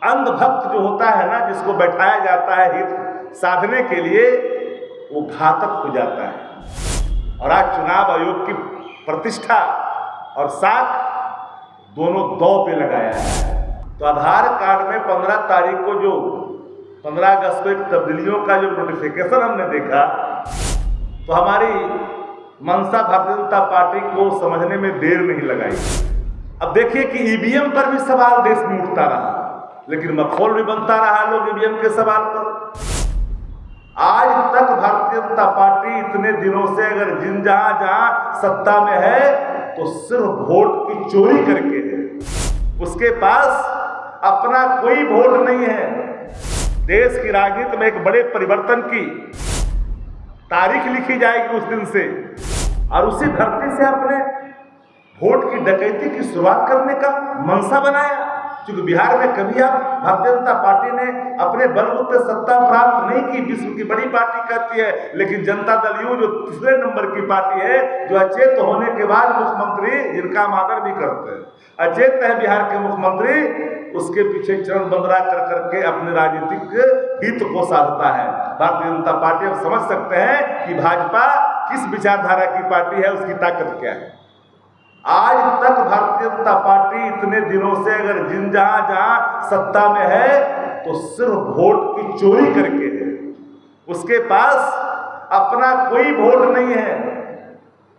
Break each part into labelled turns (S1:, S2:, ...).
S1: अंधभक्त जो होता है ना, जिसको बैठाया जाता है हित साधने के लिए, वो घातक हो जाता है। और आज चुनाव आयोग की प्रतिष्ठा और साख दोनों दांव पे लगाया है। तो आधार कार्ड में 15 तारीख को जो 15 अगस्त को एक तब्दीलियों का जो नोटिफिकेशन हमने देखा, तो हमारी मनसा भारतीय जनता पार्टी को समझने में देर नहीं लगाई। अब देखिए कि ईवीएम पर भी सवाल देश में उठता रहा, लेकिन मखौल भी बनता रहा लोग ईवीएम के सवाल पर। आज तक भारतीय जनता पार्टी इतने दिनों से अगर जहां सत्ता में है तो सिर्फ वोट की चोरी करके है। उसके पास अपना कोई वोट नहीं है। देश की राजनीति में एक बड़े परिवर्तन की तारीख लिखी जाएगी उस दिन से, और उसी धरती से अपने वोट की डकैती की शुरुआत करने का मनसा बनाया। क्योंकि बिहार में कभी आप भारतीय जनता पार्टी ने अपने बलबूते सत्ता प्राप्त नहीं की। विश्व की बड़ी पार्टी कहती है, लेकिन जनता दल यू जो तीसरे नंबर की पार्टी है, जो अचेत होने के बाद मुख्यमंत्री, जिनका हम आदर भी करते हैं, अचेत है बिहार के मुख्यमंत्री, उसके पीछे चरण बंदरा कर करके अपने राजनीतिक हित को साधता है। भारतीय जनता पार्टी अब समझ सकते हैं कि भाजपा किस विचारधारा की पार्टी है, उसकी ताकत क्या है। आज तक भारतीय जनता पार्टी इतने दिनों से अगर जहां सत्ता में है तो सिर्फ वोट की चोरी करके है। उसके पास अपना कोई वोट नहीं है।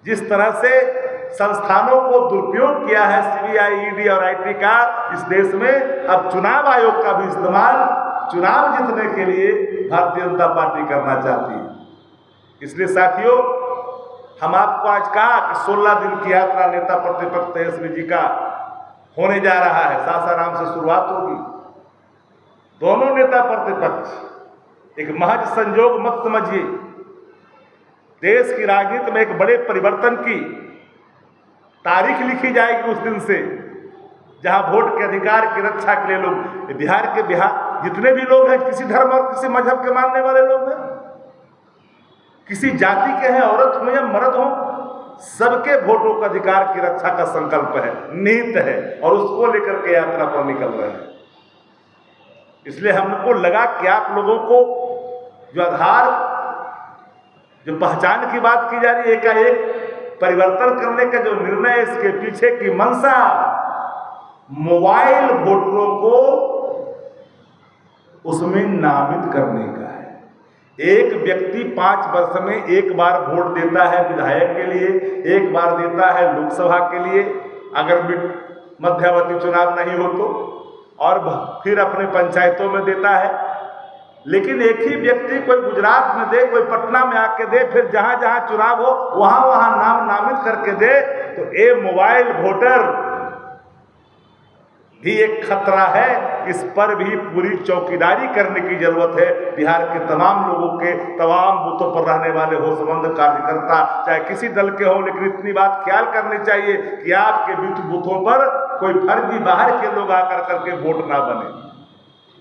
S1: जिस तरह से संस्थानों को दुरुपयोग किया है सीबीआई, ईडी और आईटी का इस देश में, अब चुनाव आयोग का भी इस्तेमाल चुनाव जीतने के लिए भारतीय जनता पार्टी करना चाहती है। इसलिए साथियों, हम आपको आज कहा कि 16 दिन की यात्रा नेता प्रतिपक्ष तेजस्वी जी का होने जा रहा है। सासाराम से शुरुआत होगी। दोनों नेता प्रतिपक्ष एक महज संयोग मत समझिए। देश की राजनीति में एक बड़े परिवर्तन की तारीख लिखी जाएगी उस दिन से, जहां वोट के अधिकार की रक्षा के लिए लोग बिहार जितने भी लोग हैं, किसी धर्म और किसी मजहब के मानने वाले लोग हैं, किसी जाति के हैं, औरत हो या मर्द हो, सबके वोटों का अधिकार की रक्षा का संकल्प है, निहित है, और उसको लेकर के यात्रा पर निकल रहे हैं। इसलिए हमको लगा कि आप लोगों को जो आधार, जो पहचान की बात की जा रही है, एकाएक परिवर्तन करने का जो निर्णय, इसके पीछे की मंशा मोबाइल वोटरों को उसमें नामित करने का है। एक व्यक्ति 5 वर्ष में एक बार वोट देता है विधायक के लिए, एक बार देता है लोकसभा के लिए, अगर मध्यावधि चुनाव नहीं हो तो, और फिर अपने पंचायतों में देता है। लेकिन एक ही व्यक्ति कोई गुजरात में दे, कोई पटना में आके दे, फिर जहां जहां चुनाव हो वहां नाम नामित करके दे, तो ये मोबाइल वोटर भी एक खतरा है। इस पर भी पूरी चौकीदारी करने की जरूरत है। बिहार के तमाम लोगों के, तमाम बूथों पर रहने वाले हो संबंध कार्यकर्ता, चाहे किसी दल के हो, लेकिन इतनी बात ख्याल करनी चाहिए कि आपके बूथों पर कोई फर्जी बाहर के लोग आकर करके वोट ना बने।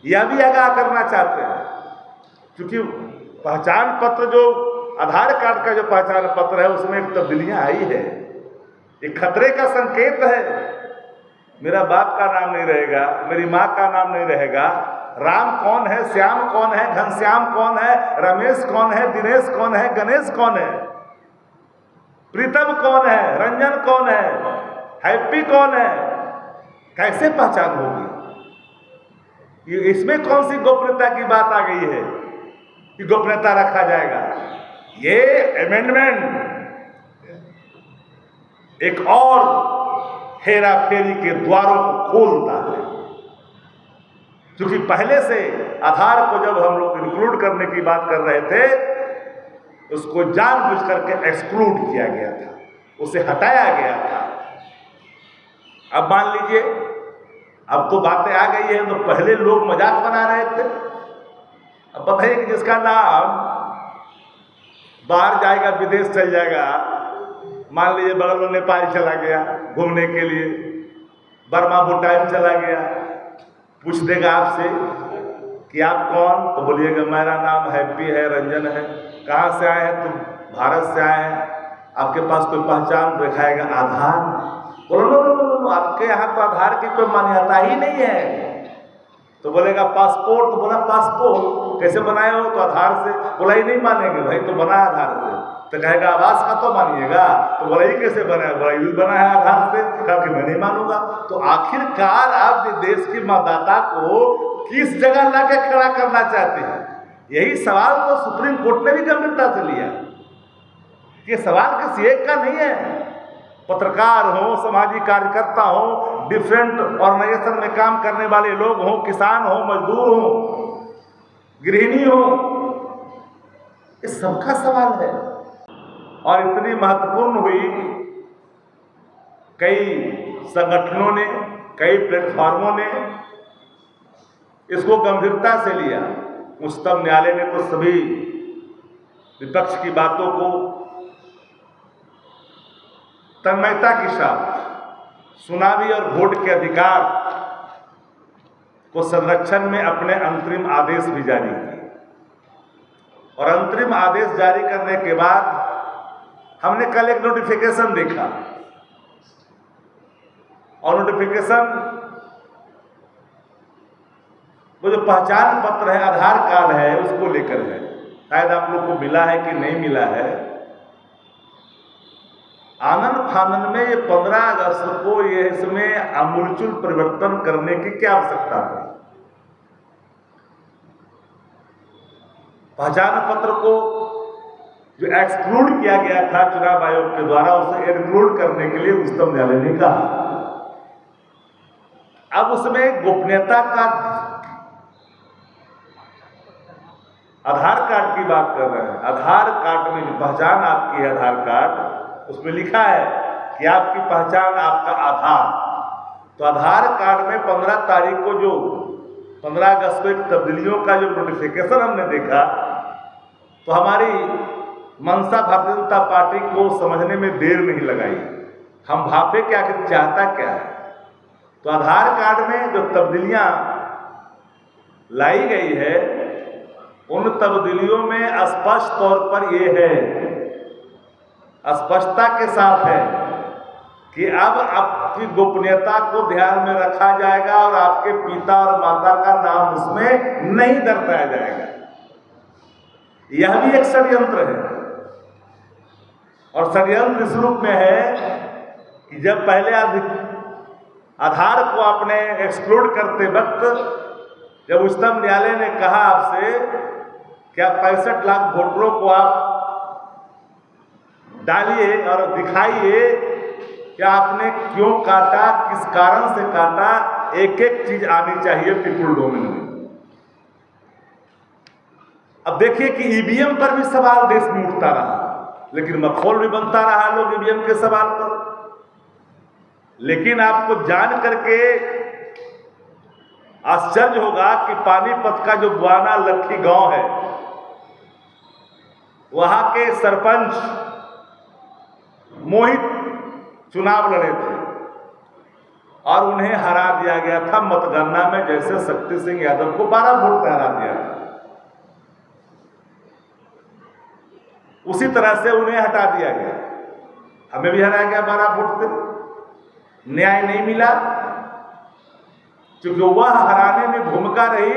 S1: यह भी आगाह करना चाहते हैं, क्योंकि पहचान पत्र, जो आधार कार्ड का जो पहचान पत्र है, उसमें एक तब्दीलियां आई है। एक खतरे का संकेत है। मेरा बाप का नाम नहीं रहेगा, मेरी माँ का नाम नहीं रहेगा। राम कौन है, श्याम कौन है, घनश्याम कौन है, रमेश कौन है, दिनेश कौन है, गणेश कौन है, प्रीतम कौन है, रंजन कौन है, हैप्पी कौन है, कैसे पहचान होगी? इसमें कौन सी गोपनीयता की बात आ गई है कि गोपनीयता रखा जाएगा? ये अमेंडमेंट एक और हेरा फेरी के द्वारों को खोलता है। क्योंकि पहले से आधार को जब हम लोग इंक्लूड करने की बात कर रहे थे, उसको जानबूझ करके एक्सक्लूड किया गया था, उसे हटाया गया था। अब मान लीजिए, अब तो बातें आ गई है, तो पहले लोग मजाक बना रहे थे। अब पता है कि जिसका नाम बाहर जाएगा, विदेश चल जाएगा, मान लीजिए बगल में नेपाल चला गया घूमने के लिए, बर्मा भूटान चला गया, पूछ देगा आपसे कि आप कौन, तो बोलिएगा मेरा नाम हैप्पी है, रंजन है। कहाँ से आए हैं? तो भारत से आए हैं। आपके पास कोई पहचान दिखाएगा? आधार। बोलो नो, आपके यहाँ तो आधार की कोई मान्यता ही नहीं है। तो बोलेगा पासपोर्ट, तो बोला पासपोर्ट कैसे बनाए हो, तो आधार से। बोला ये नहीं मानेंगे भाई, तो बना है आधार से। तो कहेगा आवास का तो मानिएगा, तो बोला ये कैसे बना है, बोला ये बना है आधार से। कहा कि मैं नहीं मानूंगा। तो आखिरकार आप देश की मतदाता को किस जगह ला के खड़ा करना चाहते हैं? यही सवाल तो सुप्रीम कोर्ट ने भी गंभीरता से लिया। ये सवाल किसी एक का नहीं है। पत्रकार हो, सामाजिक कार्यकर्ता हो, डिफरेंट ऑर्गेनाइजेशन में काम करने वाले लोग हों, किसान हो, मजदूर हो, गृहिणी हो, ये सबका सवाल है। और इतनी महत्वपूर्ण हुई, कई संगठनों ने, कई प्लेटफॉर्मों ने इसको गंभीरता से लिया। उच्चतम न्यायालय ने तो सभी विपक्ष की बातों को तन्मयता के साथ सुना भी और वोट के अधिकार को संरक्षण में अपने अंतरिम आदेश भी जारी किए। और अंतरिम आदेश जारी करने के बाद हमने कल एक नोटिफिकेशन देखा, और नोटिफिकेशन वो जो पहचान पत्र है, आधार कार्ड है, उसको लेकर है। शायद आप लोग को मिला है कि नहीं मिला है। आनंद फानंद में ये 15 अगस्त को ये इसमें आमूलचूल परिवर्तन करने की क्या आवश्यकता है? पहचान पत्र को जो एक्सक्लूड किया गया था चुनाव आयोग के द्वारा, उसे इंक्लूड करने के लिए उच्चतम न्यायालय ने कहा। अब उसमें गोपनीयता का, आधार कार्ड की बात कर रहे हैं। आधार कार्ड में जो पहचान आपकी है, आधार कार्ड, उसमें लिखा है कि आपकी पहचान आपका आधार। तो आधार कार्ड में 15 तारीख को जो 15 अगस्त को एक तब्दीलियों का जो नोटिफिकेशन हमने देखा, तो हमारी मनसा भारतीय जनता पार्टी को समझने में देर नहीं लगाई। हम भापे कि आखिर चाहता क्या है। तो आधार कार्ड में जो तब्दीलियां लाई गई है, उन तब्दीलियों में स्पष्ट तौर पर यह है, स्पष्टता के साथ है कि अब आपकी गोपनीयता को ध्यान में रखा जाएगा और आपके पिता और माता का नाम उसमें नहीं दर्शाया जाएगा। यह भी एक षड्यंत्र है। और षड्यंत्र इस रूप में है कि जब पहले आधार को आपने एक्सक्लूड करते वक्त जब उच्चतम न्यायालय ने कहा आपसे कि आप 65 लाख वोटरों को आप डालिए और दिखाइए कि आपने क्यों काटा, किस कारण से काटा, एक एक चीज आनी चाहिए पीपुल डोमेन में। अब देखिए कि ईवीएम पर भी सवाल देश में उठता रहा, लेकिन मखौल भी बनता रहा लोग ईवीएम के सवाल पर। लेकिन आपको जान करके आश्चर्य होगा कि पानीपत का जो बुआना लखी गांव है, वहां के सरपंच मोहित चुनाव लड़े थे और उन्हें हरा दिया गया था मतगणना में, जैसे शक्ति सिंह यादव को 12 वोट से हरा दिया था, उसी तरह से उन्हें हटा दिया गया। हमें भी हराया गया 12 वोट से। न्याय नहीं मिला, क्योंकि वह हराने में भूमिका रही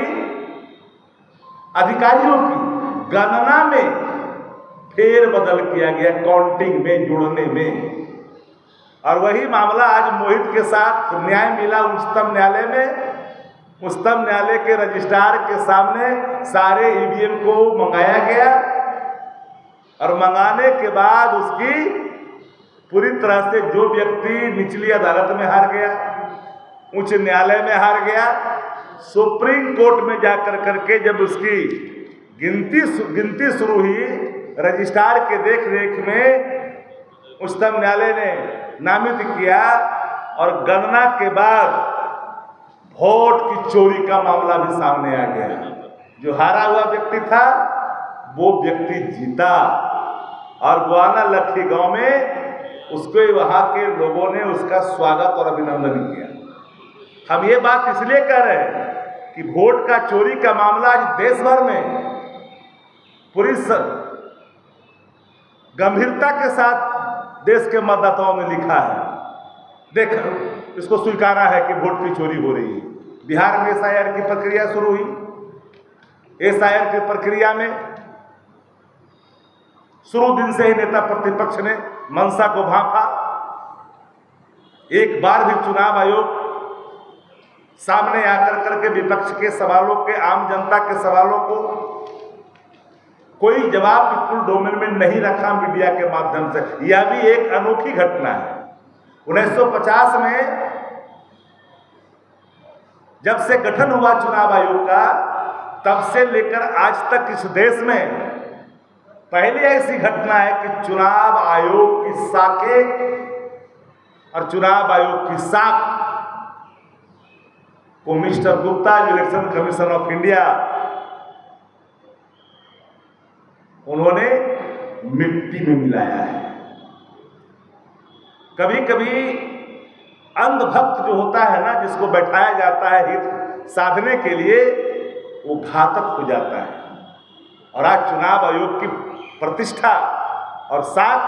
S1: अधिकारियों की। गणना में फेर बदल किया गया, काउंटिंग में, जोड़ने में। और वही मामला आज मोहित के साथ न्याय मिला उच्चतम न्यायालय में। उच्चतम न्यायालय के रजिस्ट्रार के सामने सारे ईवीएम को मंगाया गया और मंगाने के बाद उसकी पूरी तरह से जो व्यक्ति निचली अदालत में हार गया, उच्च न्यायालय में हार गया, सुप्रीम कोर्ट में जाकर करके जब उसकी गिनती शुरू हुई रजिस्ट्रार के देख रेख में, उच्चतम न्यायालय ने नामित किया और गणना के बाद वोट की चोरी का मामला भी सामने आ गया। जो हारा हुआ व्यक्ति था वो व्यक्ति जीता और बुआना लखी गांव में उसको वहां के लोगों ने उसका स्वागत और अभिनंदन किया। हम ये बात इसलिए कह रहे हैं कि वोट का चोरी का मामला आज देश भर में पूरी गंभीरता के साथ देश के मतदाताओं ने लिखा है। देखो, इसको स्वीकारा है कि वोट की चोरी हो रही है। बिहार में एसआईआर की प्रक्रिया शुरू हुई। एसआईआर की प्रक्रिया में शुरू दिन से ही नेता प्रतिपक्ष ने मंशा को भांपा। एक बार भी चुनाव आयोग सामने आकर करके विपक्ष के सवालों के, आम जनता के सवालों को कोई जवाब बिल्कुल डोमेन में नहीं रखा मीडिया के माध्यम से। यह भी एक अनोखी घटना है। 1950 में जब से गठन हुआ चुनाव आयोग का, तब से लेकर आज तक इस देश में पहली ऐसी घटना है कि चुनाव आयोग की साखें और चुनाव आयोग की साख को mister Gupta, election commission of India, उन्होंने मिट्टी में मिलाया है। कभी कभी अंधभक्त जो होता है ना, जिसको बैठाया जाता है हित साधने के लिए, वो घातक हो जाता है। और आज चुनाव आयोग की प्रतिष्ठा और साख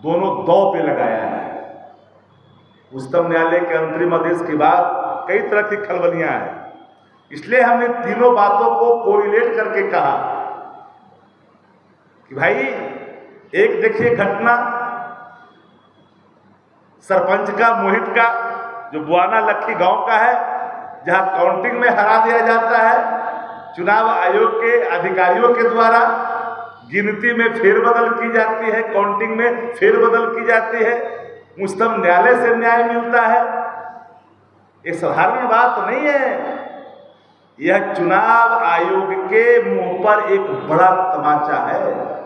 S1: दोनों दांव पे लगाया है। उच्चतम न्यायालय के अंतरिम आदेश के बाद कई तरह की खलबलियां हैं। इसलिए हमने तीनों बातों को कोरिलेट करके कहा कि भाई, एक देखिए घटना सरपंच का, मोहित का, जो बुआना लखी गांव का है, जहां काउंटिंग में हरा दिया जाता है। चुनाव आयोग के अधिकारियों के द्वारा गिनती में फेरबदल की जाती है, काउंटिंग में फेरबदल की जाती है, उच्चतम न्यायालय से न्याय मिलता है। ये साधारण बात नहीं है। यह चुनाव आयोग के मुंह पर एक बड़ा तमाचा है।